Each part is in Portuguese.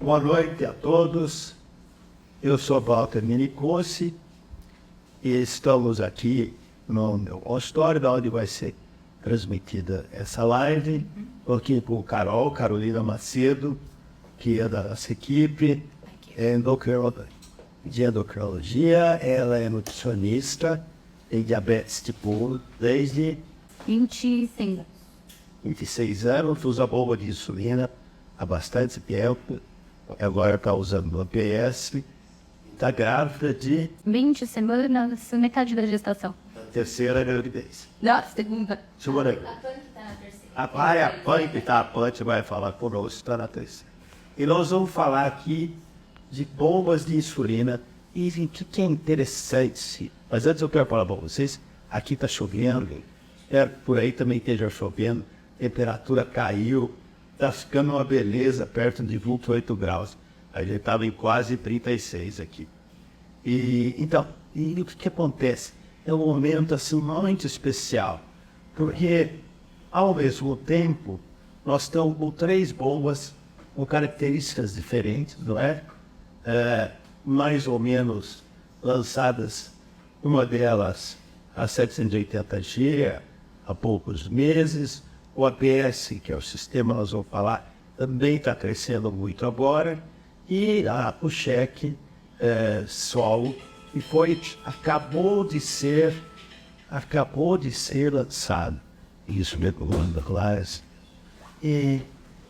Boa noite a todos. Eu sou Walter Minicosse e estamos aqui no meu consultório, onde vai ser transmitida essa live. Estou aqui com Carolina Macedo, que é da nossa equipe de endocrinologia. Ela é nutricionista, tem diabetes tipo 1 desde 26 anos, usa bomba de insulina há bastante tempo. Agora está usando o APS, está grávida de 20 semanas, metade da gestação. terceira gravidez. Nossa, segunda. Segura aí. A Punk está na terceira. A Punk vai falar conosco, está na terceira. E nós vamos falar aqui de bombas de insulina. E o que é interessante, mas antes eu quero falar para vocês, aqui está chovendo, por aí também esteja chovendo, temperatura caiu, está ficando uma beleza, perto de 28 graus. A gente estava em quase 36 aqui. Então, o que acontece? É um momento assim muito especial, porque ao mesmo tempo nós estamos com 3 bombas com características diferentes, não é? Mais ou menos lançadas, uma delas a 780G, há poucos meses. O APS, que é o sistema, nós vamos falar, também está crescendo muito agora. E o cheque solo, que acabou de ser lançado. Isso mesmo, Clares.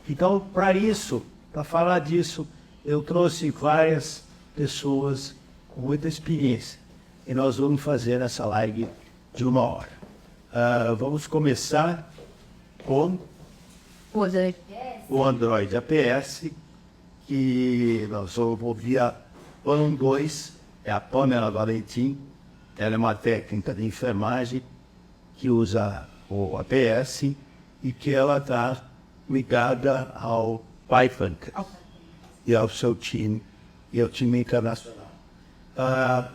Então, para falar disso, eu trouxe várias pessoas com muita experiência. E nós vamos fazer essa live de 1 hora. Vamos começar com o Android APS, que nós vamos ouvir a PAN 2, é a Pamela Valentim. Ela é uma técnica de enfermagem que usa o APS e que ela está ligada ao PyFunk e ao seu time, e ao time internacional.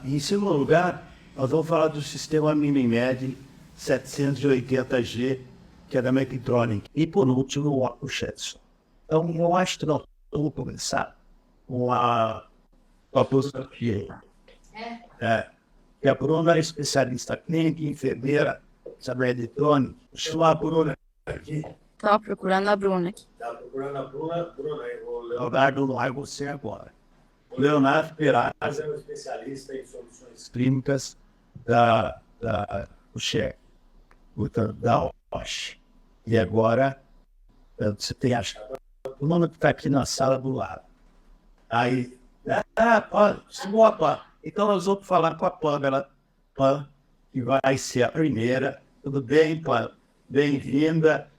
Em segundo lugar, nós vamos falar do sistema MiniMed 780G, que é da Mechatronic. E por último, o Apple Shetson. Então, eu acho que nós vamos começar com a postura. A Bruna é especialista clínica, enfermeira, sabe, eletrônica. Chama a Bruna aqui. Estou procurando a Bruna aqui. Está procurando a Bruna, o Leonardo não é você agora. O Leonardo Peraz é um especialista em soluções clínicas da UXE, da Roche. E agora, você tem achado o nome que está aqui na sala do lado. Aí, então nós vamos falar com a Pamela, que vai ser a primeira. Tudo bem, Pam? Bem-vinda.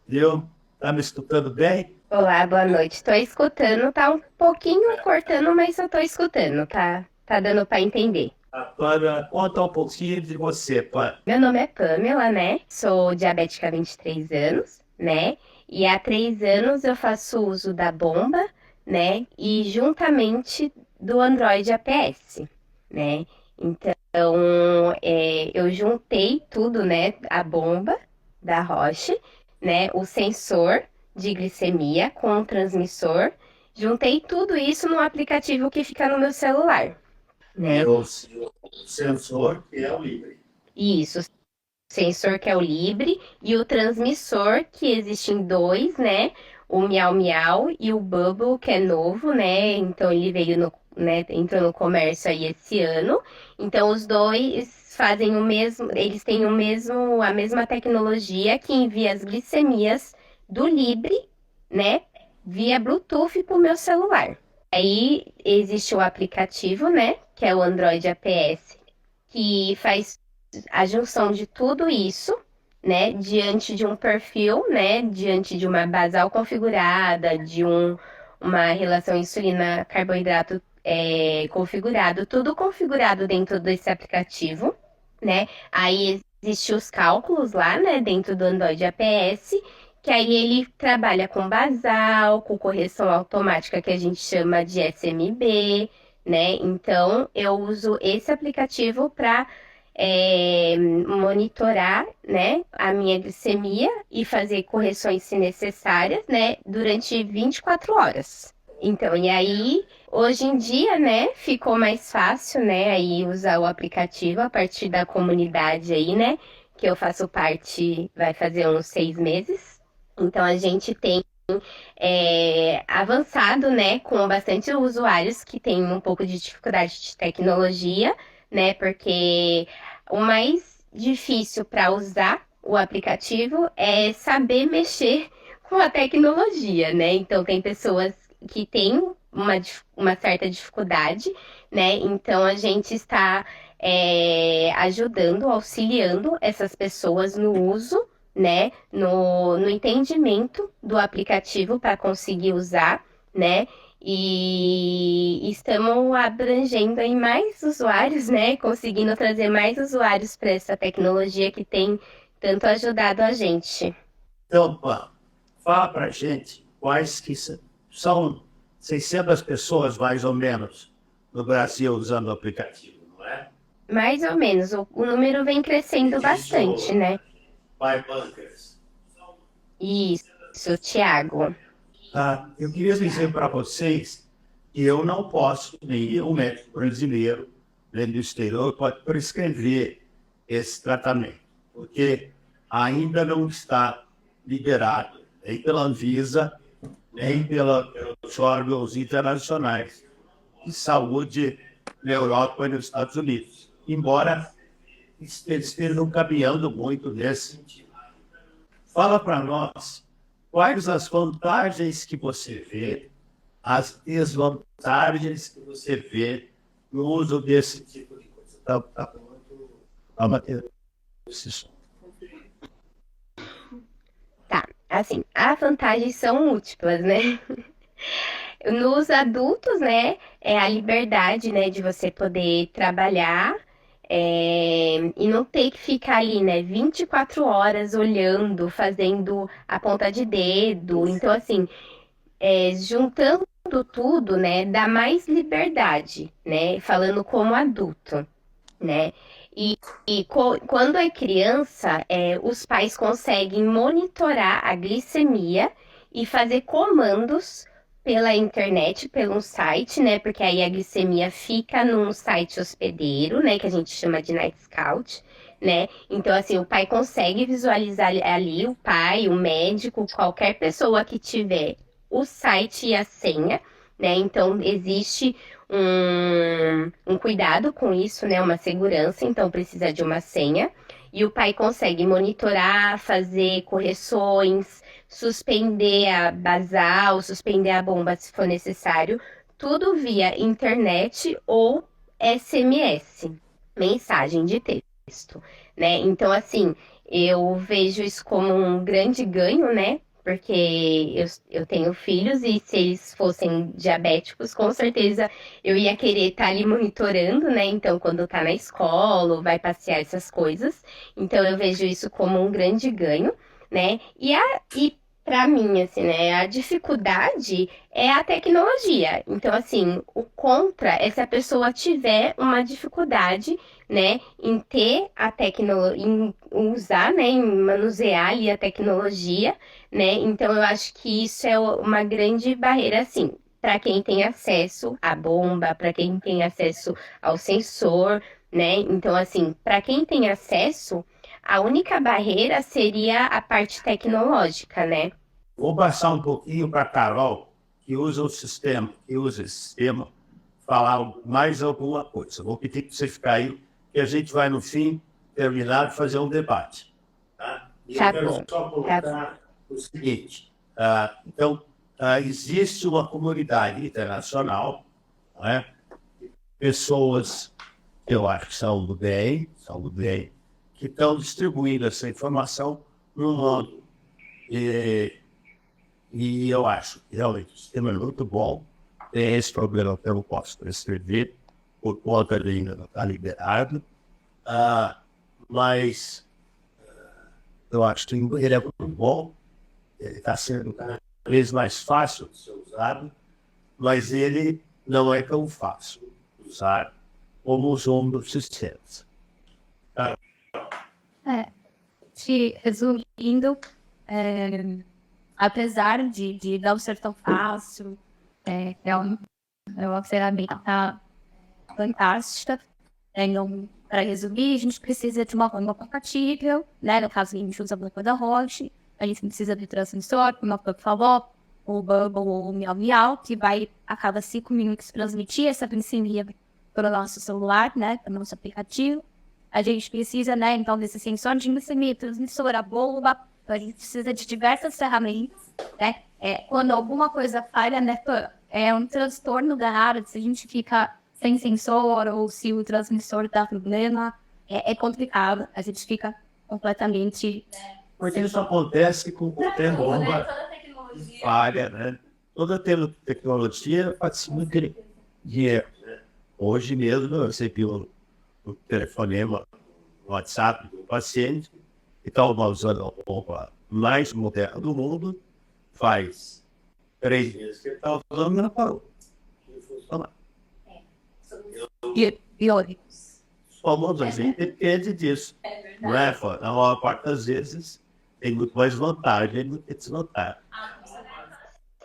Está me escutando bem? Olá, boa noite. Estou escutando, tá um pouquinho cortando, mas eu estou escutando, tá dando para entender. Pamela, conta um pouquinho de você, Pam. Meu nome é Pamela, né? Sou diabética há 23 anos, né? E há 3 anos eu faço uso da bomba, né? E juntamente do Android APS, né? Então, eu juntei tudo, né? A bomba da Roche, né? O sensor de glicemia com o transmissor. Juntei tudo isso num aplicativo que fica no meu celular, né? O sensor que é o Libre. Isso, o sensor que é o Libre e o transmissor que existem 2, né? O Miau Miau e o Bubble, que é novo, né? Então ele veio entrou no comércio aí esse ano. Então os 2 fazem o mesmo, eles têm a mesma tecnologia que envia as glicemias do Libre, né? Via Bluetooth para o meu celular. Aí existe o aplicativo, né? Que é o Android APS, que faz a junção de tudo isso, né? Diante de um perfil, né? Diante de uma basal configurada, de uma relação insulina-carboidrato configurado, tudo configurado dentro desse aplicativo, né? Aí existem os cálculos lá, né? Dentro do Android APS, que aí ele trabalha com basal, com correção automática que a gente chama de SMB, né? Então, eu uso esse aplicativo para monitorar, né, a minha glicemia e fazer correções se necessárias, né, durante 24 horas. Então, e aí, hoje em dia, né, ficou mais fácil, né, aí usar o aplicativo a partir da comunidade aí, né, que eu faço parte, vai fazer uns 6 meses. Então, a gente tem avançado, né, com bastante usuários que têm um pouco de dificuldade de tecnologia, né, porque o mais difícil para usar o aplicativo é saber mexer com a tecnologia, né? Então, tem pessoas que têm uma certa dificuldade, né? Então, a gente está ajudando, auxiliando essas pessoas no uso, né, no entendimento do aplicativo para conseguir usar, né? E estamos abrangendo aí mais usuários, né? Conseguindo trazer mais usuários para essa tecnologia que tem tanto ajudado a gente. Então, pá, fala para a gente quais que são 600 pessoas, mais ou menos, no Brasil usando o aplicativo, não é? Mais ou menos, o número vem crescendo bastante, Isso, né? by bunkers. Isso, Thiago. Ah, eu queria dizer para vocês que eu não posso, nenhum médico brasileiro dentro do exterior pode prescrever esse tratamento, porque ainda não está liberado nem pela Anvisa, nem pelos órgãos internacionais de saúde na Europa e nos Estados Unidos, embora eles estejam caminhando muito nesse sentido. Fala para nós quais as vantagens que você vê, as desvantagens que você vê no uso desse tipo de coisa. Tá batendo esse som. Tá, assim, as vantagens são múltiplas, né? Nos adultos, né, é a liberdade, né, de você poder trabalhar e não ter que ficar ali, né, 24 horas olhando, fazendo a ponta de dedo. Então, assim, juntando tudo, né, dá mais liberdade, né, falando como adulto, né? Quando é criança, os pais conseguem monitorar a glicemia e fazer comandos pela internet, pelo site, né? Porque aí a glicemia fica num site hospedeiro, né? Que a gente chama de Night Scout, né? Então, assim, o pai consegue visualizar ali, o pai, o médico, qualquer pessoa que tiver o site e a senha, né? Então, existe um cuidado com isso, né? Uma segurança, então precisa de uma senha. E o pai consegue monitorar, fazer correções, suspender a basal, suspender a bomba se for necessário, tudo via internet ou SMS, mensagem de texto, né? Então, assim, eu vejo isso como um grande ganho, né? Porque eu tenho filhos e se eles fossem diabéticos, com certeza eu ia querer estar ali monitorando, né? Então, quando tá na escola, ou vai passear essas coisas. Então, eu vejo isso como um grande ganho, né? E para mim, assim, né? A dificuldade é a tecnologia. Então, assim, o contra é se a pessoa tiver uma dificuldade, né? Em ter a tecnologia, em usar, né? Em manusear ali a tecnologia, né? Então, eu acho que isso é uma grande barreira, assim para quem tem acesso à bomba, para quem tem acesso ao sensor, né? Então, assim, para quem tem acesso, a única barreira seria a parte tecnológica, né? Vou passar um pouquinho para a Carol, que usa esse sistema, falar mais alguma coisa. Vou pedir para você ficar aí, que a gente vai, no fim, terminar de fazer um debate. Tá? E eu Tá quero bom, só tá bom. colocar o seguinte. Então, existe uma comunidade internacional, não é? Pessoas, eu acho que são do bem, que estão distribuindo essa informação no mundo. E eu acho que realmente o sistema é muito bom. Tem esse problema que eu não posso prescrever, por conta de ainda não estar liberado. Mas eu acho que ele é muito bom. Ele está sendo cada vez mais fácil de ser usado, mas ele não é tão fácil de usar como os outros sistemas. Te resumindo, apesar de não ser tão fácil, É uma ferramenta fantástica. Então, para resumir, a gente precisa de uma bomba compatível, né? No caso, a gente usa a bomba da Roche, a gente precisa de transmissor, como a Pop falou, o Bubble ou o Miau Miau, que vai, a cada 5 minutos, transmitir essa glicemia para o nosso celular, né? Para o nosso aplicativo. A gente precisa, né, então, desse sensor de glicemia, transmissor, a bomba. Então, a gente precisa de diversas ferramentas, né? Quando alguma coisa falha, né, é um transtorno da área, se a gente fica sem sensor ou se o transmissor dá problema, é complicado. A gente fica completamente... Porque isso acontece com qualquer bomba falha, né? Toda tecnologia faz muito dinheiro, né? Hoje mesmo eu recebi um telefonema no WhatsApp do paciente que estava usando a bomba mais moderna do mundo, faz 3 meses que ele estava usando e ela parou. Não funciona. E olha, Famoso, a gente depende disso. Não é? Na maior parte das vezes tem muito mais vantagem do que desvantagem.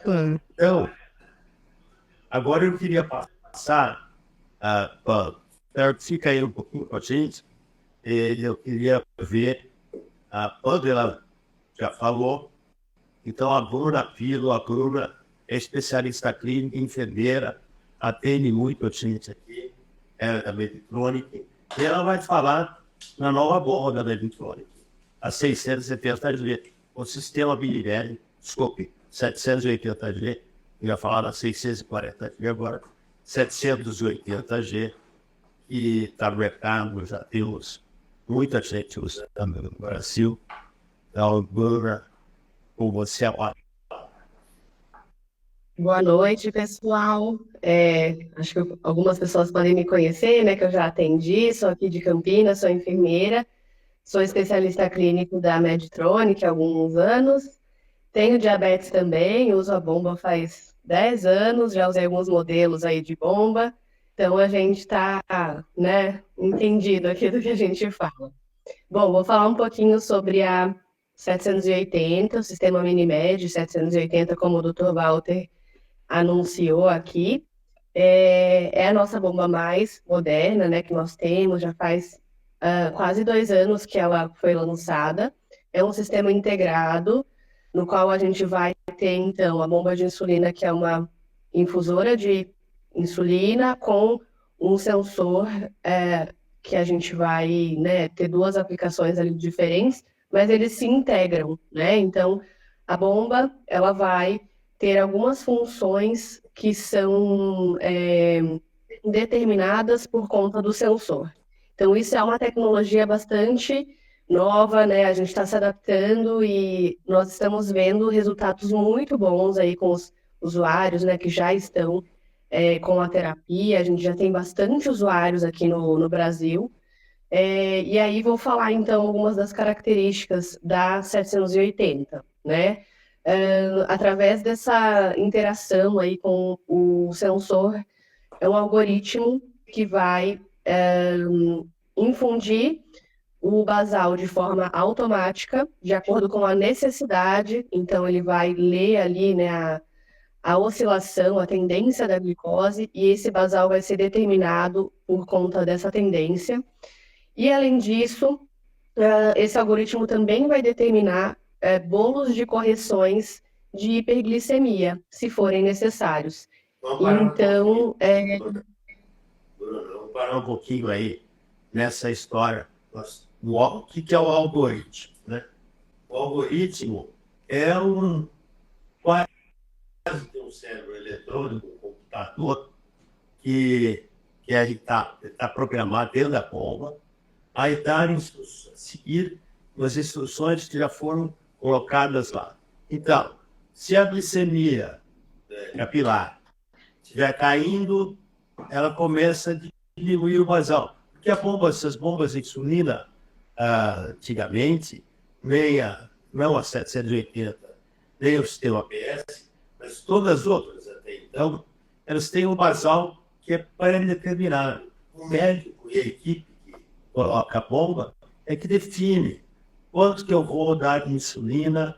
Então, agora eu queria passar fica aí um pouquinho com a gente. Eu queria ver a Pamela já falou. Então, a Bruna Pilo, a Bruna é especialista clínica, enfermeira, atende muito a gente aqui, é da Medtronic, e ela vai falar na nova bomba da Medtronic, a 670G, o sistema Bilirelli, desculpe, 780G, eu ia falar da 640G agora, 780G, e está no mercado, já temos muita gente usando no Brasil. Então, Bruna, com você agora. Boa noite, pessoal. Acho que algumas pessoas podem me conhecer, né? Que eu já atendi, sou aqui de Campinas, sou enfermeira, sou especialista clínico da Medtronic há alguns anos. Tenho diabetes também, uso a bomba faz 10 anos, já usei alguns modelos aí de bomba. Então a gente está, né, entendido aqui do que a gente fala. Bom, vou falar um pouquinho sobre a 780, o sistema Minimed 780, como o Dr. Walter anunciou aqui. É a nossa bomba mais moderna, né, que nós temos, já faz quase 2 anos que ela foi lançada. É um sistema integrado, no qual a gente vai ter, então, a bomba de insulina, que é uma infusora de insulina com um sensor que a gente vai, né, ter 2 aplicações ali diferentes, mas eles se integram, né? Então, a bomba, ela vai ter algumas funções que são determinadas por conta do sensor. Então, isso é uma tecnologia bastante nova, né? A gente está se adaptando e nós estamos vendo resultados muito bons aí com os usuários, né, que já estão com a terapia. A gente já tem bastante usuários aqui no Brasil. E aí vou falar, então, algumas das características da 780, né? Através dessa interação aí com o sensor, é um algoritmo que vai infundir o basal de forma automática, de acordo com a necessidade. Então, ele vai ler ali, né, a oscilação, a tendência da glicose, e esse basal vai ser determinado por conta dessa tendência. E, além disso, esse algoritmo também vai determinar bolos de correções de hiperglicemia, se forem necessários. Então, Vamos parar um pouquinho aí nessa história. O que é o algoritmo, né? O algoritmo é quase um cérebro eletrônico, um computador, que está programado dentro da bomba, aí seguir as instruções que já foram colocadas lá. Então, se a glicemia capilar estiver caindo, ela começa a diminuir o basal. Porque essas bombas de insulina, antigamente, não a 780, nem o sistema APS, mas todas as outras até então, elas têm um basal que é pré-determinado. O médico e a equipe que coloca a bomba é que define quanto que eu vou dar de insulina,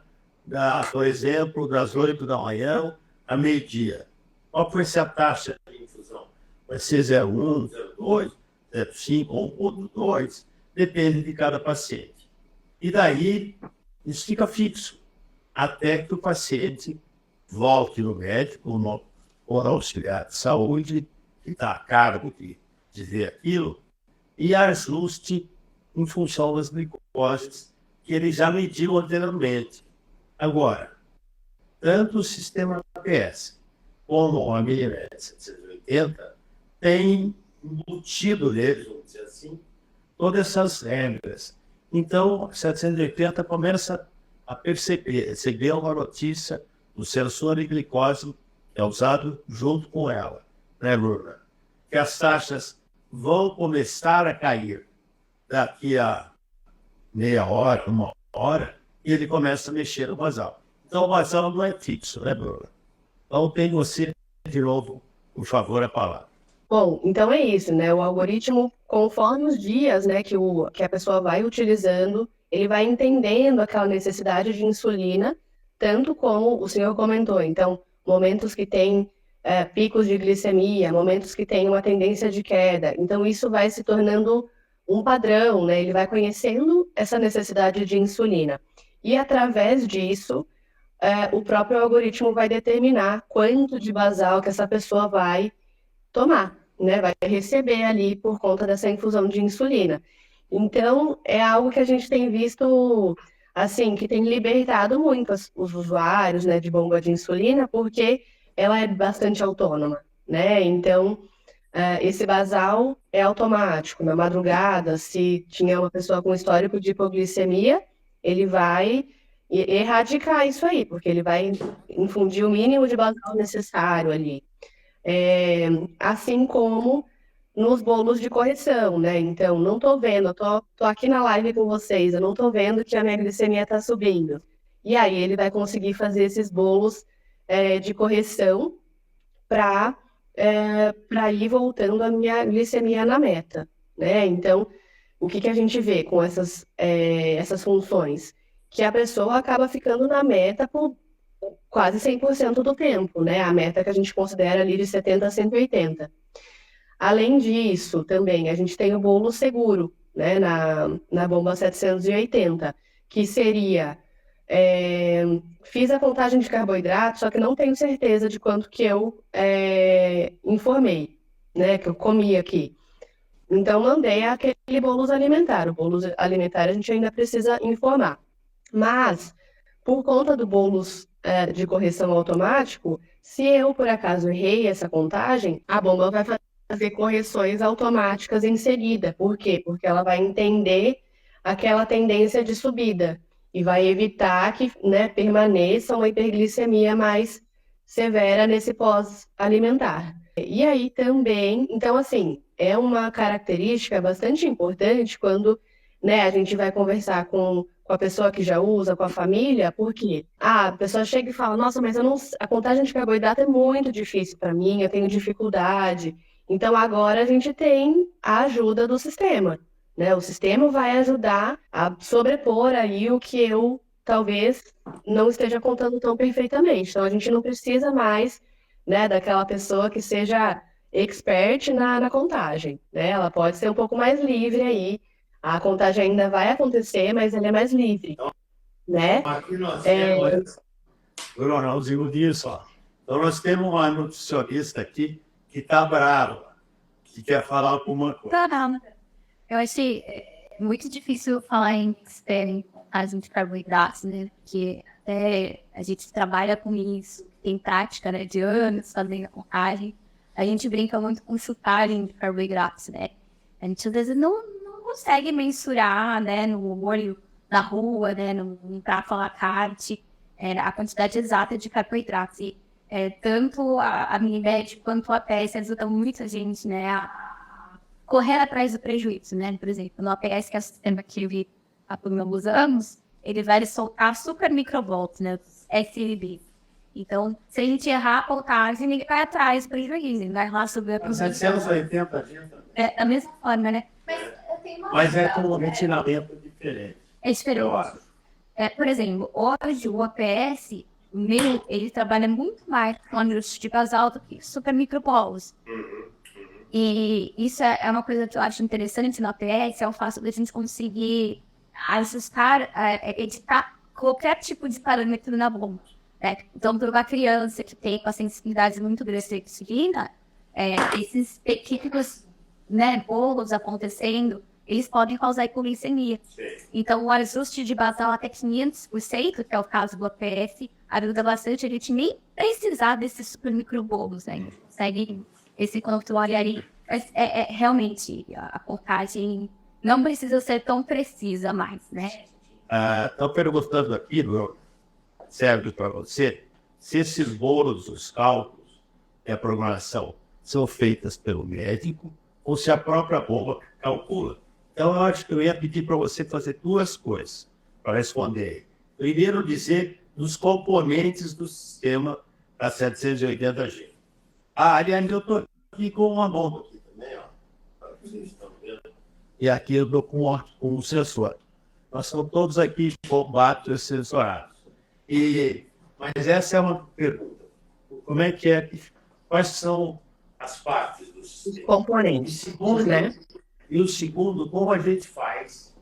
por exemplo, das 8 da manhã a meio-dia. qual vai ser a taxa de infusão? Vai ser 0,1, 0,2, 0,5 ou 1,2, depende de cada paciente. E daí, isso fica fixo, até que o paciente volte no médico ou no auxiliar de saúde, que está a cargo de ver aquilo, e ajuste em função das glicoses que ele já mediu anteriormente. Agora, tanto o sistema APS como o AMIMED 780 tem embutido nele, vamos dizer assim, todas essas regras. Então, 780 começa a receber uma notícia do sensor de glicose que é usado junto com ela, né, Bruna? Que as taxas vão começar a cair daqui a meia hora, 1 hora, e ele começa a mexer no basal. Então, o basal não é fixo, né, Bruna? Então, tem você, de novo, por favor, a palavra. Bom, então é isso, né? O algoritmo, conforme os dias, né, que a pessoa vai utilizando, ele vai entendendo aquela necessidade de insulina, tanto como o senhor comentou. Então, momentos que tem picos de glicemia, momentos que tem uma tendência de queda. Então, isso vai se tornando um padrão, né? Ele vai conhecendo essa necessidade de insulina. E, através disso, o próprio algoritmo vai determinar quanto de basal que essa pessoa vai tomar, né? Vai receber ali por conta dessa infusão de insulina. Então, é algo que a gente tem visto, assim, que tem libertado muito os usuários, né, de bomba de insulina, porque ela é bastante autônoma, né? Então, esse basal é automático. Na madrugada, se tinha uma pessoa com histórico de hipoglicemia, ele vai erradicar isso aí, porque ele vai infundir o mínimo de basal necessário ali. Assim como nos bolos de correção, né? Então, não tô vendo, tô aqui na live com vocês, eu não tô vendo que a minha glicemia tá subindo. E aí ele vai conseguir fazer esses bolos de correção para ir voltando a minha glicemia na meta, né? Então, o que a gente vê com essas funções? Que a pessoa acaba ficando na meta por quase 100% do tempo, né? A meta que a gente considera ali de 70 a 180. Além disso, também, a gente tem o bolo seguro, né? Na bomba 780, que seria... fiz a contagem de carboidrato, só que não tenho certeza de quanto que eu informei, né? Que eu comi aqui. Então, mandei aquele bolo alimentar. O bolo alimentar a gente ainda precisa informar. Mas, por conta do bolos de correção automático, se eu, por acaso, errei essa contagem, a bomba vai fazer correções automáticas em seguida. Por quê? Porque ela vai entender aquela tendência de subida e vai evitar que, né, permaneça uma hiperglicemia mais severa nesse pós-alimentar. E aí também, então assim, é uma característica bastante importante quando, né, a gente vai conversar com a pessoa que já usa, com a família, porque a pessoa chega e fala, nossa, mas a contagem de carboidrato é muito difícil para mim, eu tenho dificuldade. Então agora a gente tem a ajuda do sistema, né? O sistema vai ajudar a sobrepor aí o que eu talvez não esteja contando tão perfeitamente. Então a gente não precisa mais, né, daquela pessoa que seja expert na contagem, né? Ela pode ser um pouco mais livre aí. A contagem ainda vai acontecer, mas ela é mais livre, né? Aqui nós temos, Ronaldinho disso, ó. Então nós temos uma nutricionista aqui que está brava, que quer falar alguma coisa. Não. Eu achei muito difícil falar em contagem de carboidratos, né? Porque a gente trabalha com isso, tem prática, né, de anos fazendo a contagem. A gente brinca muito com chutagem de carboidratos, né? A gente às vezes não consegue mensurar, né, no olho na rua, né, para falar carte, a quantidade exata de carboidratos. E tanto a MiniMed quanto a APS ajudam muita gente, né, a correr atrás do prejuízo, né? Por exemplo, no APS, que é o sistema que eu vi há por alguns anos, ele vai soltar super microvolts, né, SLB. Então, se a gente errar a contagem, ele vai atrás do prejuízo, ele vai lá subir a 780, da mesma forma, né? mas é com um retinamento diferente. É diferente. Eu acho. Por exemplo, hoje o APS, ele trabalha muito mais com ajuste de basal do que super micropolos. E isso é uma coisa que eu acho interessante na APS, é o fato de a gente conseguir ajustar, editar qualquer tipo de parâmetro na bomba. Né? Então, para uma criança que tem uma sensibilidade muito grande à insulina, esses pequenos, né, bolos acontecendo, eles podem causar hipoglicemia. Então, o ajuste de basal até 500%, que é o caso do APS, ajuda bastante a gente nem precisar desses super microbolos, né? Consegue esse controle ali. Realmente, a contagem não precisa ser tão precisa mais, né? Estão perguntando aqui, serve para você, se esses bolos, os cálculos e a programação são feitas pelo médico ou se a própria bomba calcula. Então, eu acho que eu ia pedir para você fazer duas coisas para responder. Primeiro, dizer dos componentes do sistema da 780G. Aliás, eu estou aqui com uma bomba aqui também, ó. Vocês estão vendo? E aqui eu estou com um sensor. Nós somos todos aqui bombados e sensorados. Mas essa é uma pergunta. Como é que quais são as partes do sistema? Os componentes, né? E o segundo, como a gente faz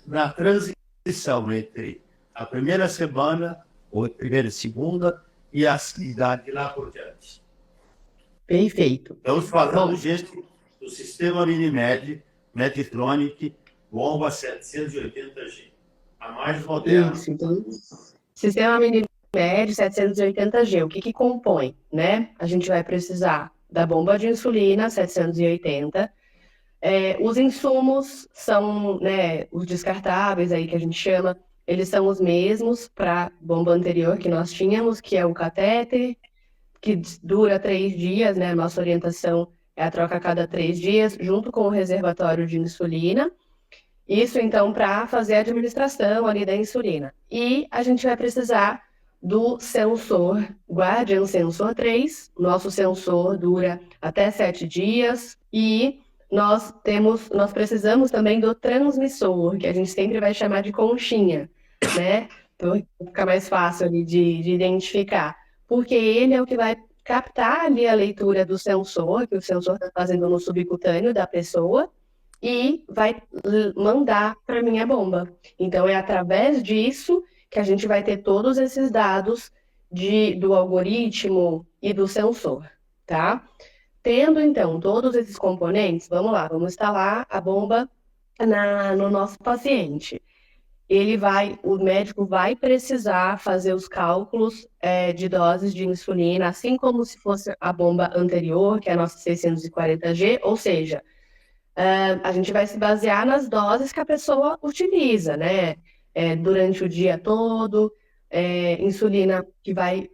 na transição entre a primeira semana, ou a primeira e segunda, e a cidade lá por diante. Perfeito. Estamos falando, gente, do sistema Minimed, Medtronic, bomba 780G. A mais moderna. Isso, então, sistema Minimed 780G, o que compõe, né? A gente vai precisar da bomba de insulina 780. Os insumos são, né, os descartáveis aí que a gente chama, eles são os mesmos para a bomba anterior que nós tínhamos, que é o catéter, que dura 3 dias, né? A nossa orientação é a troca a cada 3 dias, junto com o reservatório de insulina. Isso, então, para fazer a administração ali da insulina. E a gente vai precisar do sensor Guardian Sensor 3. Nosso sensor dura até 7 dias. E nós precisamos também do transmissor, que a gente sempre vai chamar de conchinha, né? Para ficar mais fácil ali de identificar. Porque ele é o que vai captar ali a leitura do sensor, que o sensor está fazendo no subcutâneo da pessoa, e vai mandar para a minha bomba. Então, é através disso que a gente vai ter todos esses dados do algoritmo e do sensor, tá? Tendo, então, todos esses componentes, vamos lá, vamos instalar a bomba no nosso paciente. O médico vai precisar fazer os cálculos de doses de insulina, assim como se fosse a bomba anterior, que é a nossa 640G, ou seja, a gente vai se basear nas doses que a pessoa utiliza, né? Durante o dia todo, insulina que vai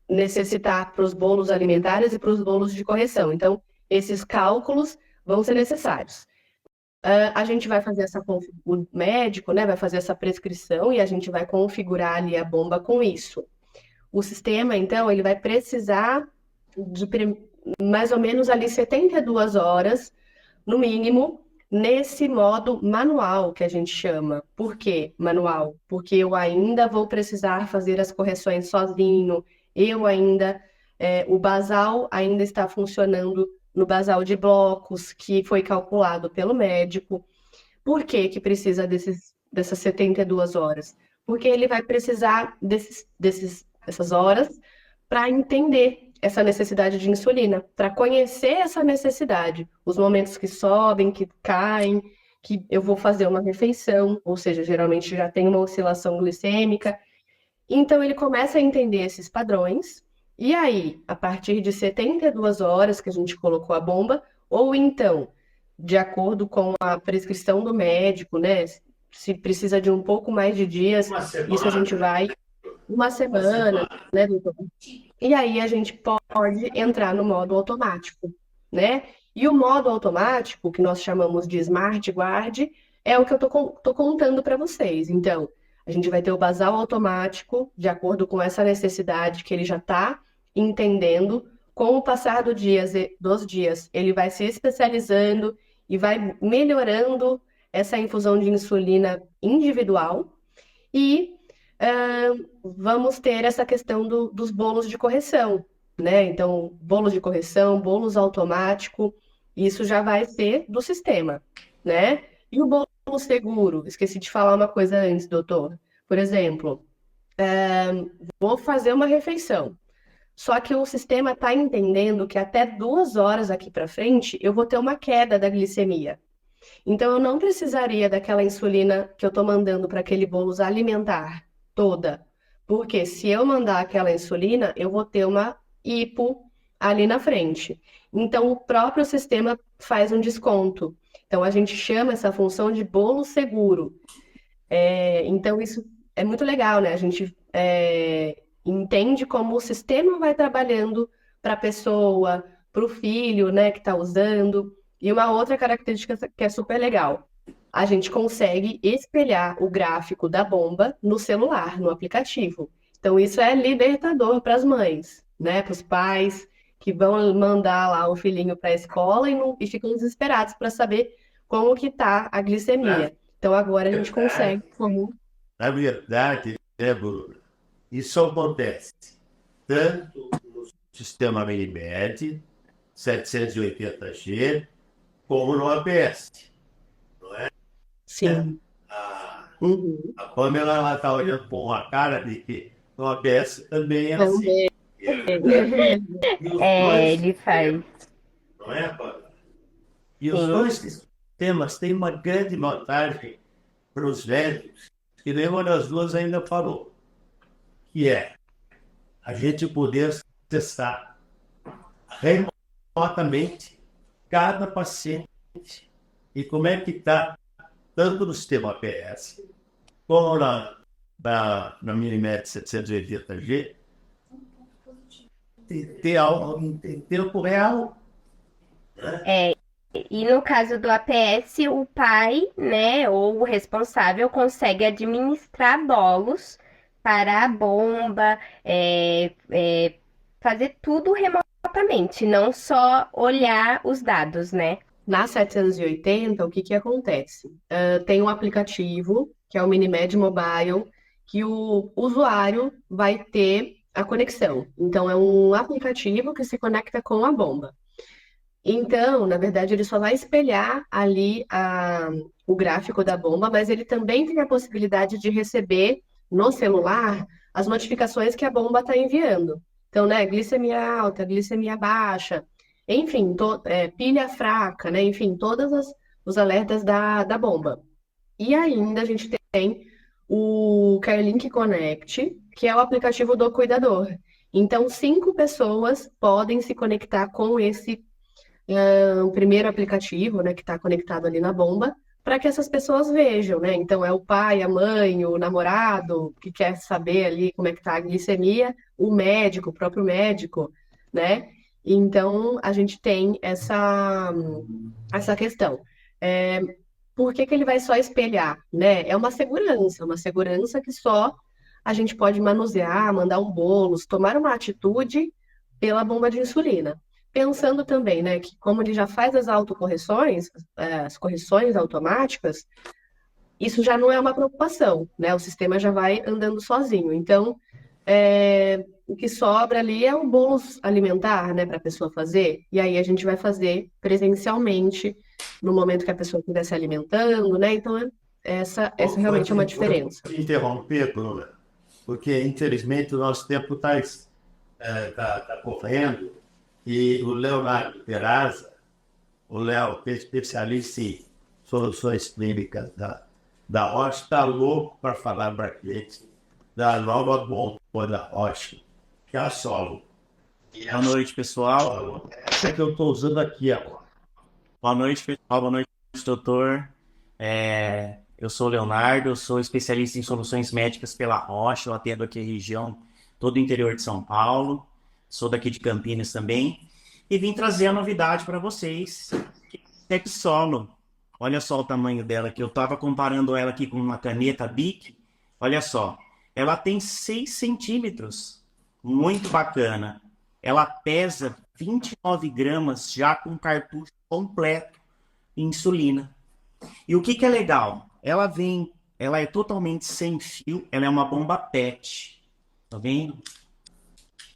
necessitar para os bolos alimentares e para os bolos de correção. Então, esses cálculos vão ser necessários. A gente vai fazer o médico, né, vai fazer essa prescrição e a gente vai configurar ali a bomba com isso. O sistema, então, ele vai precisar de mais ou menos ali 72 horas, no mínimo, nesse modo manual que a gente chama. Por quê manual? Porque eu ainda vou precisar fazer as correções sozinho, o basal ainda está funcionando no basal de blocos que foi calculado pelo médico. Por que que precisa dessas 72 horas? Porque ele vai precisar dessas horas para entender essa necessidade de insulina, para conhecer essa necessidade, os momentos que sobem, que caem, que eu vou fazer uma refeição, ou seja, geralmente já tem uma oscilação glicêmica. Então, ele começa a entender esses padrões, e aí, a partir de 72 horas que a gente colocou a bomba, ou então, de acordo com a prescrição do médico, né, se precisa de um pouco mais de dias, isso a gente vai... Uma semana, né, doutor? E aí a gente pode entrar no modo automático, né? E o modo automático, que nós chamamos de Smart Guard, é o que eu tô contando para vocês. Então, a gente vai ter o basal automático, de acordo com essa necessidade que ele já está entendendo. Com o passar dos dias, ele vai se especializando e vai melhorando essa infusão de insulina individual. E vamos ter essa questão dos bolos de correção, né? Então, bolos de correção, bolos automático, isso já vai ser do sistema, né? E o bolo seguro? Esqueci de falar uma coisa antes, doutor. Por exemplo, vou fazer uma refeição. Só que o sistema está entendendo que até 2 horas aqui para frente eu vou ter uma queda da glicemia. Então eu não precisaria daquela insulina que eu estou mandando para aquele bolos alimentar toda. Porque se eu mandar aquela insulina, eu vou ter uma hipo ali na frente. Então o próprio sistema faz um desconto. Então a gente chama essa função de bolo seguro. Então, isso é muito legal, né? A gente entende como o sistema vai trabalhando para a pessoa, para o filho, né, que está usando. E uma outra característica que é super legal, a gente consegue espelhar o gráfico da bomba no celular, no aplicativo. Então, isso é libertador para as mães, né, para os pais que vão mandar lá o filhinho para a escola e ficam desesperados para saber como que está a glicemia. Então agora a gente consegue como. Na verdade, né, Bruno, isso acontece tanto no sistema Minimed 780G, como no ABS. Sim. Uhum. A Pamela, ela está olhando com uma cara de que no ABS também é assim. E os dois, Ele faz. não é, Pamela? E os dois sistemas têm uma grande vantagem para os velhos, que nenhuma das duas ainda falou, que é a gente poder testar remotamente cada paciente e como é que está, tanto no sistema APS, como na Minimed 780G, ter algo em tempo real. E no caso do APS, o pai, né, ou o responsável consegue administrar bolos para a bomba, fazer tudo remotamente, não só olhar os dados, né? Na 780, o que que acontece? Tem um aplicativo, que é o Minimed Mobile, que o usuário vai ter a conexão. Então, é um aplicativo que se conecta com a bomba. Então, na verdade, ele só vai espelhar ali o gráfico da bomba, mas ele também tem a possibilidade de receber no celular as notificações que a bomba está enviando. Então, né, glicemia alta, glicemia baixa, enfim, pilha fraca, né, enfim, os alertas da bomba. E ainda a gente tem o CareLink Connect, que é o aplicativo do cuidador. Então, 5 pessoas podem se conectar com esse o primeiro aplicativo, né, que está conectado ali na bomba, para que essas pessoas vejam, né? Então é o pai, a mãe, o namorado que quer saber ali como é que está a glicemia, o médico, o próprio médico, né? Então a gente tem essa questão. Por que que ele vai só espelhar, né? É uma segurança que só a gente pode manusear, mandar um bolos, tomar uma atitude pela bomba de insulina. Pensando também, né, que como ele já faz as autocorreções, as correções automáticas, isso já não é uma preocupação, né? O sistema já vai andando sozinho. Então, o que sobra ali é um bolos alimentar, né, para a pessoa fazer. E aí a gente vai fazer presencialmente no momento que a pessoa estiver se alimentando, né? Então, essa realmente é uma diferença. Vou te interromper, Bruna, porque infelizmente o nosso tempo está correndo. E o Leonardo Peraza, o Léo, que é especialista em soluções clínicas da Roche, está louco para falar para a gente da nova bomba da Roche, que é a Solo. Boa noite, pessoal. Essa que eu estou usando aqui agora. Boa noite, pessoal. Boa noite, doutor. Eu sou o Leonardo, eu sou especialista em soluções médicas pela Roche, eu atendo aqui a região, todo o interior de São Paulo. Sou daqui de Campinas também, e vim trazer a novidade para vocês, que é Solo. Olha só o tamanho dela aqui, eu estava comparando ela aqui com uma caneta Bic, olha só, ela tem 6 centímetros, muito bacana. Ela pesa 29 gramas já com cartucho completo de insulina. E o que é legal? Ela vem ela é totalmente sem fio, ela é uma bomba PET, tá vendo?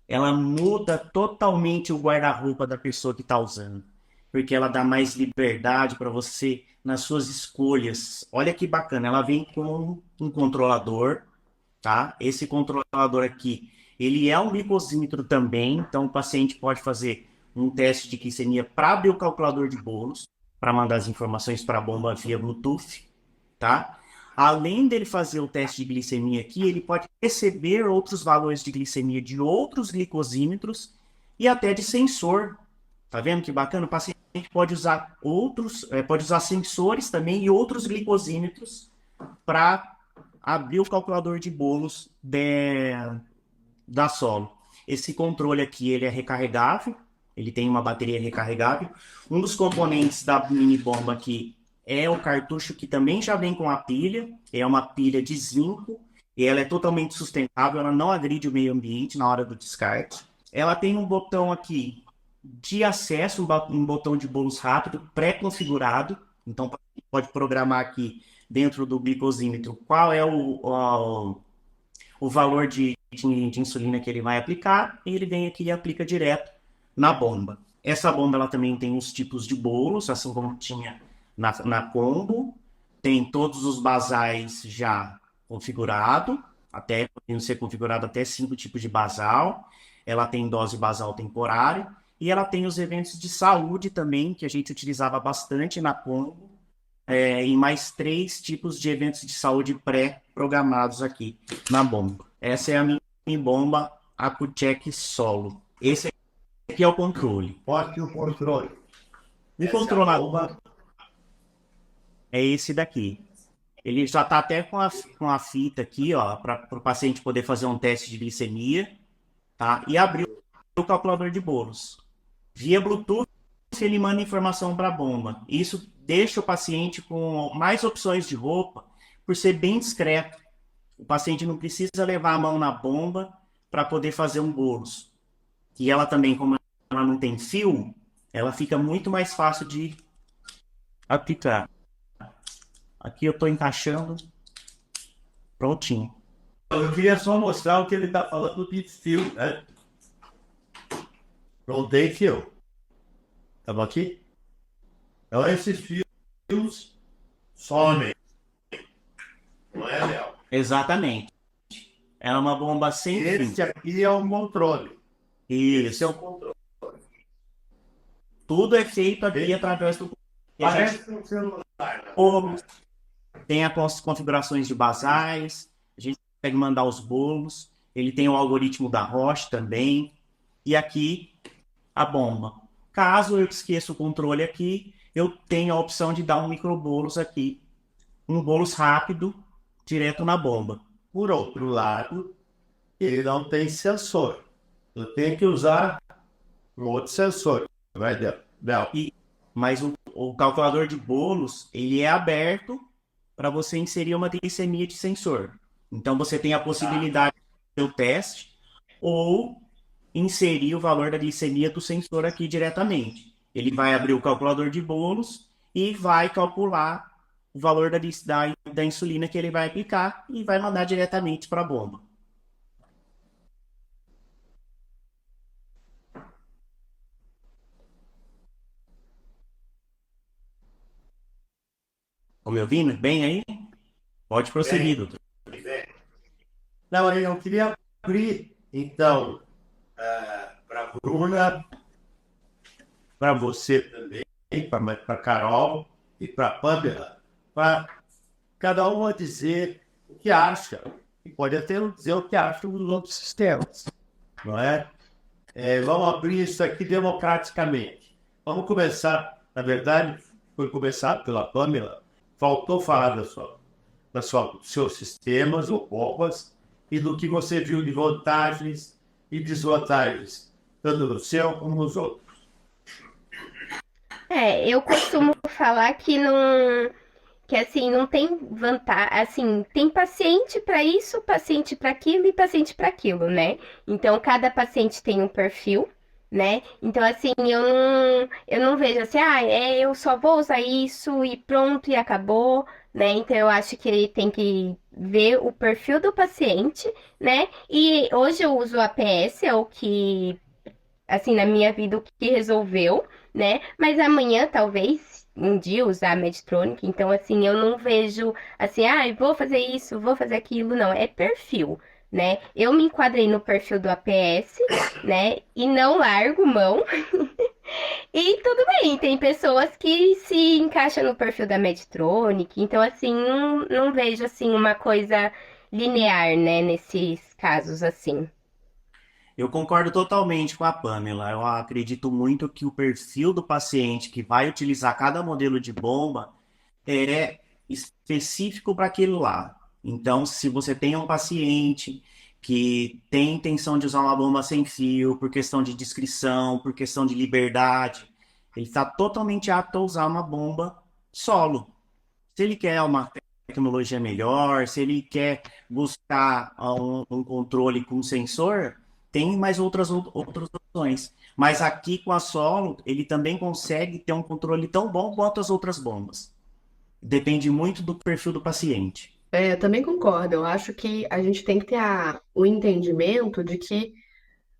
Ela muda totalmente o guarda-roupa da pessoa que está usando, porque ela dá mais liberdade para você nas suas escolhas. Olha que bacana, ela vem com um controlador, tá? Esse controlador aqui, ele é um glicosímetro também, então o paciente pode fazer um teste de glicemia para abrir o calculador de bolos, para mandar as informações para a bomba via Bluetooth, tá? Além dele fazer o teste de glicemia aqui, ele pode receber outros valores de glicemia de outros glicosímetros e até de sensor. Tá vendo que bacana? O paciente pode usar pode usar sensores também e outros glicosímetros para abrir o calculador de bolos da Solo. Esse controle aqui, ele é recarregável, ele tem uma bateria recarregável. Um dos componentes da mini bomba aqui é o cartucho, que também já vem com a pilha, é uma pilha de zinco, e ela é totalmente sustentável, ela não agride o meio ambiente na hora do descarte. Ela tem um botão aqui de acesso, um botão de bolos rápido, pré-configurado, então pode programar aqui dentro do glicosímetro qual é o valor de insulina que ele vai aplicar, e ele vem aqui e aplica direto na bomba. Essa bomba ela também tem os tipos de bolos, assim como tinha na combo, tem todos os basais já configurado, até podendo ser configurado até 5 tipos de basal. Ela tem dose basal temporária e ela tem os eventos de saúde também, que a gente utilizava bastante na combo, e mais 3 tipos de eventos de saúde pré-programados aqui na bomba. Essa é a minha bomba Accu-Chek Solo. Esse aqui é o controle. Mostre o controle. O controlador é esse daqui. Ele já está até com a fita aqui, ó, para o paciente poder fazer um teste de glicemia, tá? E abrir o calculador de bolos. Via Bluetooth, ele manda informação para a bomba. Isso deixa o paciente com mais opções de roupa, por ser bem discreto. O paciente não precisa levar a mão na bomba para poder fazer um bolos. E ela também, como ela não tem fio, ela fica muito mais fácil de aplicar. Aqui eu estou encaixando. Prontinho. Eu queria só mostrar o que ele está falando de fio, né? Não tem fio. Estamos aqui? Então esses fios somem. Não é, Léo? Exatamente. Ela é uma bomba sem fio. Esse aqui é um controle. Isso. É um controle. Tudo é feito aqui através do... Parece um celular. Tem as configurações de basais, a gente consegue mandar os bolos, ele tem o algoritmo da Roche também, e aqui a bomba. Caso eu esqueça o controle aqui, eu tenho a opção de dar um microbolos aqui, um bolos rápido, direto na bomba. Por outro lado, ele não tem sensor. Eu tenho que usar um outro sensor. Vai, Léo. Mas o calculador de bolos, ele é aberto para você inserir uma glicemia de sensor. Então, você tem a possibilidade de fazer o teste ou inserir o valor da glicemia do sensor aqui diretamente. Ele vai abrir o calculador de bolos e vai calcular o valor da insulina que ele vai aplicar e vai mandar diretamente para a bomba. Estão me ouvindo? Bem aí? Pode prosseguir, doutor. Não, eu queria abrir, então, para a Bruna, para você também, para a Carol e para a Pamela, para cada uma dizer o que acha, e pode até não dizer o que acha dos outros sistemas, não é? Vamos abrir isso aqui democraticamente. Vamos começar, na verdade, foi começar pela Pamela. Faltou falar dos seus sistemas ou bombas e do que você viu de vantagens e desvantagens, tanto no seu como nos outros. Eu costumo falar que assim, não tem vantagem, assim, tem paciente para isso, paciente para aquilo e paciente para aquilo, né? Então, cada paciente tem um perfil, né? Então, assim, eu não vejo assim, eu só vou usar isso e pronto e acabou, né? Então eu acho que ele tem que ver o perfil do paciente, né? E hoje eu uso o APS, é o que, assim, na minha vida, o que resolveu, né? Mas amanhã, talvez, um dia usar a Medtronic, então, assim, eu não vejo, assim, ah, vou fazer isso, vou fazer aquilo, não, é perfil, né? Eu me enquadrei no perfil do APS, né? E não largo mão. E tudo bem, tem pessoas que se encaixam no perfil da Medtronic, então assim, não vejo assim uma coisa linear, né, nesses casos assim. Eu concordo totalmente com a Pamela. Eu acredito muito que o perfil do paciente que vai utilizar cada modelo de bomba é específico para aquilo lá. Então, se você tem um paciente que tem intenção de usar uma bomba sem fio, por questão de discrição, por questão de liberdade, ele está totalmente apto a usar uma bomba solo. Se ele quer uma tecnologia melhor, se ele quer buscar um controle com sensor, tem mais outras opções. Mas aqui com a solo, ele também consegue ter um controle tão bom quanto as outras bombas. Depende muito do perfil do paciente. Eu também concordo. Eu acho que a gente tem que ter o entendimento de que,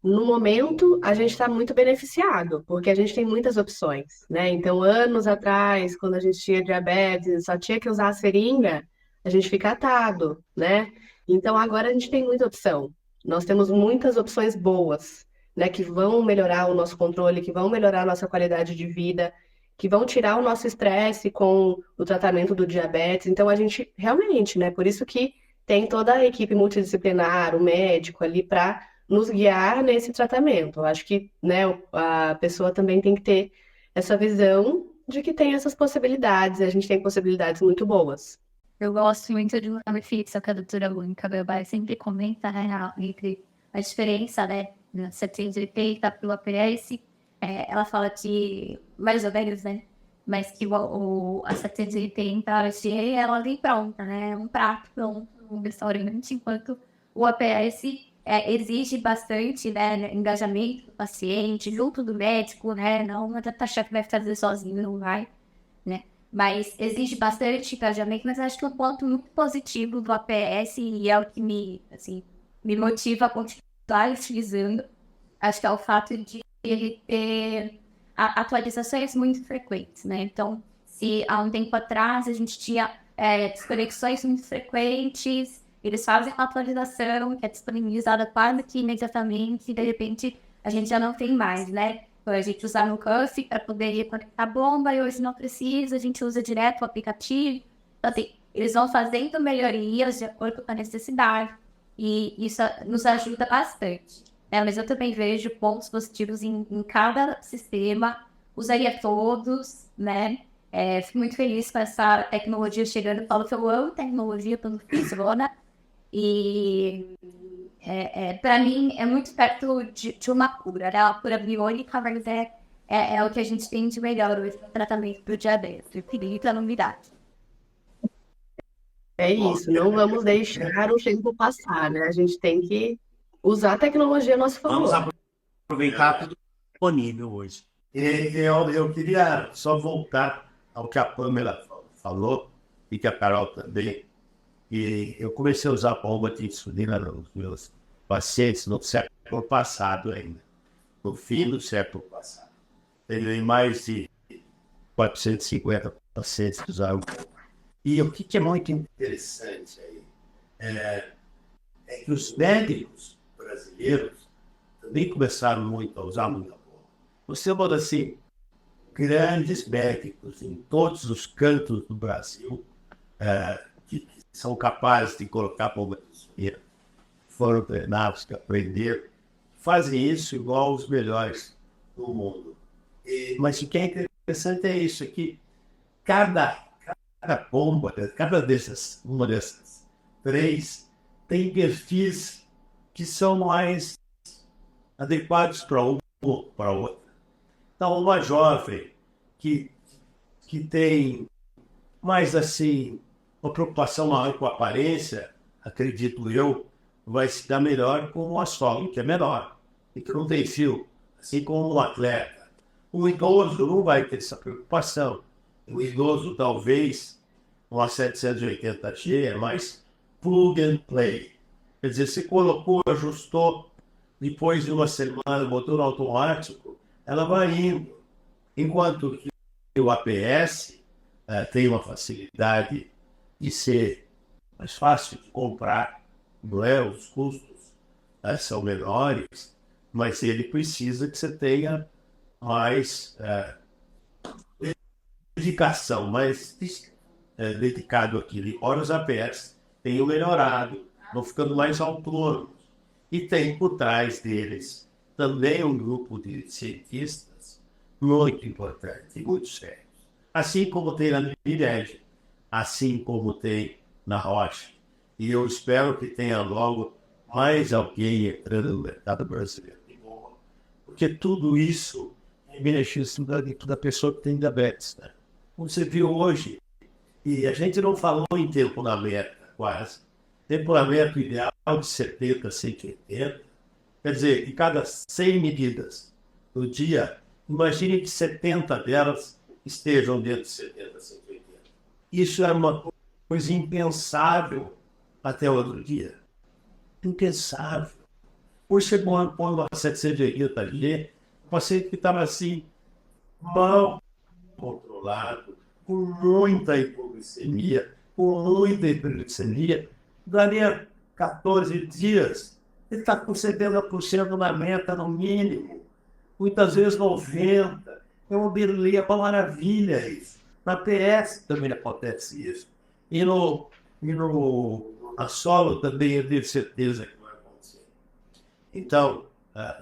no momento, a gente está muito beneficiado, porque a gente tem muitas opções, né? Então, anos atrás, quando a gente tinha diabetes, só tinha que usar a seringa, a gente fica atado, né? Então, agora a gente tem muita opção. Nós temos muitas opções boas, né? Que vão melhorar o nosso controle, que vão melhorar a nossa qualidade de vida, que vão tirar o nosso estresse com o tratamento do diabetes. Então, a gente realmente, né? Por isso que tem toda a equipe multidisciplinar, o médico ali para nos guiar nesse tratamento. Eu acho que, né, a pessoa também tem que ter essa visão de que tem essas possibilidades, e a gente tem possibilidades muito boas. Eu gosto muito de um benefício que a doutora Mônica Belbar sempre comenta, né, entre a diferença, né, na 780 pelo APS, ela fala de mais ou menos, né, mas que a 780 ela vem pronta, né, um prato pronto no restaurante, enquanto o APS exige bastante, né, engajamento do paciente, junto do médico, né, não adianta achar que vai fazer sozinho, não vai, né. Mas exige bastante engajamento, mas acho que um ponto muito positivo do APS e é o que me motiva a continuar utilizando, acho que é o fato de ele ter atualizações muito frequentes, né? Então, se há um tempo atrás a gente tinha desconexões muito frequentes, eles fazem uma atualização que é disponibilizada quase que imediatamente e de repente a gente já não tem mais, né? A gente usar no Cuff para poder conectar a bomba e hoje não precisa, a gente usa direto o aplicativo. Então, assim, eles vão fazendo melhorias de acordo com a necessidade e isso nos ajuda bastante. Mas eu também vejo pontos positivos em cada sistema, usaria todos, né? Fico muito feliz com essa tecnologia chegando. Eu falo que eu amo tecnologia quando funciona e para mim, é muito perto de uma cura, né? Uma cura biônica, mas é o que a gente tem de melhor hoje no tratamento do diabetes. Infinita novidade. É isso, não vamos deixar o tempo passar, né? A gente tem que usar a tecnologia a nosso Vamos favor. aproveitar tudo disponível hoje. Eu queria só voltar ao que a Pamela falou e que a Carol também. E eu comecei a usar bomba de insulina nos meus pacientes no século passado ainda, no fim do século passado. Tem mais de 450 pacientes que usaram bomba. E o que é muito interessante aí é que os médicos brasileiros também começaram muito a usar muita bomba. Você manda assim, grandes médicos em todos os cantos do Brasil que são capazes de colocar bomba de insulina, foram treinados, que aprenderam, fazem isso igual os melhores do mundo. Mas o que é interessante é isso, que cada bomba, uma dessas três, tem perfis que são mais adequados para um ou para outra. Então, uma jovem que tem mais assim, uma preocupação maior com a aparência, acredito eu, vai se dar melhor com o asfalto, que é menor, e que não tem fio, assim como o atleta. O idoso não vai ter essa preocupação. O idoso talvez uma 780G é mais plug and play. Quer dizer, você colocou, ajustou, depois de uma semana, botou no automático, ela vai indo. Enquanto que o APS tem uma facilidade de ser mais fácil de comprar, não é? Os custos são menores, mas ele precisa que você tenha mais dedicação, mais dedicado àquilo. Embora os APS tenham melhorado, vão ficando mais autônomos. E tem por trás deles também um grupo de cientistas muito importante, muito sério. Assim como tem na Mirege, assim como tem na Roche. E eu espero que tenha logo mais alguém entrando no mercado brasileiro de boa. Porque tudo isso é benefício da pessoa que tem diabetes. Né? Como você viu hoje, e a gente não falou em temperamento quase. Temperamento ideal de 70 a 180. Quer dizer, de cada 100 medidas do dia, imagine que 70 delas estejam dentro de 70 a 180. Isso era uma coisa impensável até outro dia. Impensável. Hoje você põe uma 780 ali, o paciente que estava assim, mal controlado, com muita hipoglicemia, com muita hiperglicemia, daria 14 dias, ele está com 70% na meta no mínimo, muitas vezes 90%. É uma maravilha isso. Na PS também acontece isso. E na solo também eu tenho certeza que vai acontecer. Então,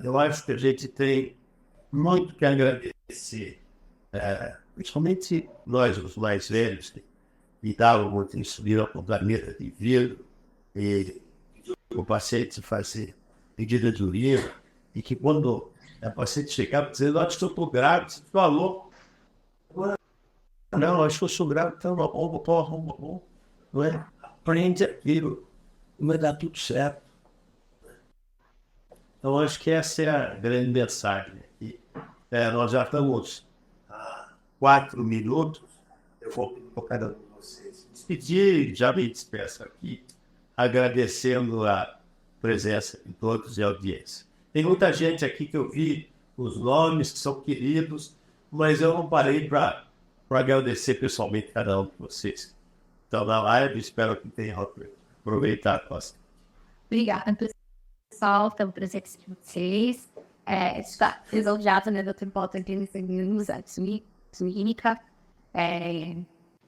eu acho que a gente tem muito que agradecer, principalmente nós, os mais velhos, que lidavam muito insulina com planeta de vidro, e o paciente fazer medida de urina, e que quando o paciente chegava dizendo, acho que eu estou grávida, você falou, não, acho que eu sou grávida, então não é? Aprende aquilo, vai dar tudo certo. Então, acho que essa é a grande mensagem. E, nós já estamos há 4 minutos, eu vou colocar cada um de vocês. Despedir, já me despeço aqui, agradecendo a presença de todos e a audiência. Tem muita gente aqui que eu vi os nomes que são queridos, mas eu não parei para agradecer pessoalmente cada um de vocês. Então, na live, espero que tenham aproveitado a nossa. Obrigada, pessoal, pela presença de vocês. Está lisonjeado, né, Dr. Potter, que recebemos a clínica.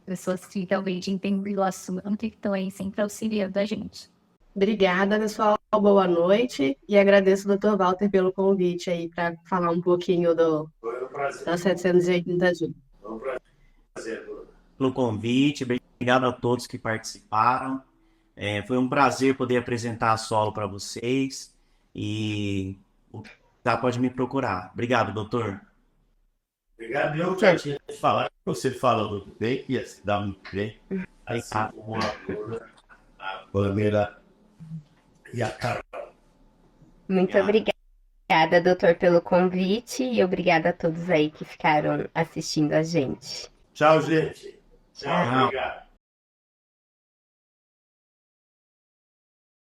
Pessoas que realmente entendem o assunto e que estão aí sempre auxiliando a gente. Obrigada, pessoal. Boa noite. E agradeço ao Dr. Walter pelo convite aí para falar um pouquinho da 780G. Foi um prazer, Pelo convite, obrigado a todos que participaram. Foi um prazer poder apresentar a solo para vocês. E pode me procurar. Obrigado, doutor. Obrigado. Eu já tinha falado que você fala muito bem, que ia se dar muito bem. Assim como a Pamela e a Carol. Muito obrigada, doutor, pelo convite e obrigada a todos aí que ficaram assistindo a gente. Tchau, gente. Tchau, obrigado.